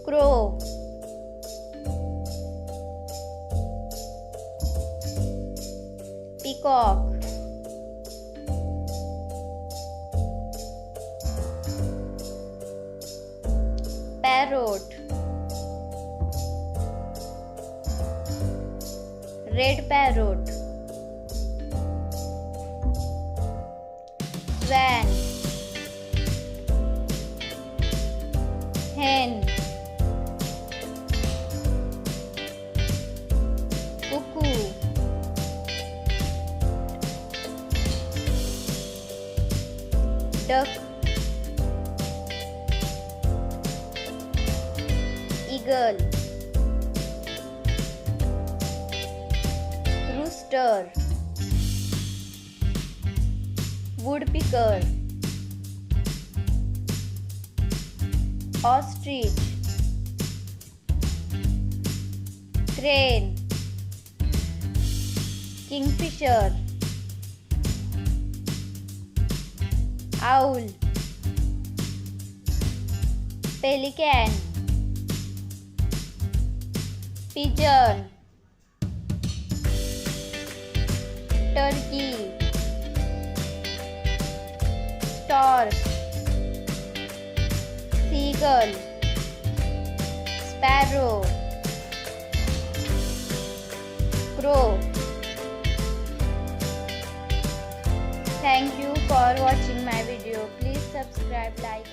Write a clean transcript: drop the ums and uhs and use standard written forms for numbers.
crow, peacock, parrot, red parrot, swan, hen, cuckoo, duck, eagle, rooster, woodpecker, ostrich, crane, kingfisher, owl, pelican, pigeon, turkey, stork, seagull, sparrow, crow. Thank you for watching my video. Please subscribe, like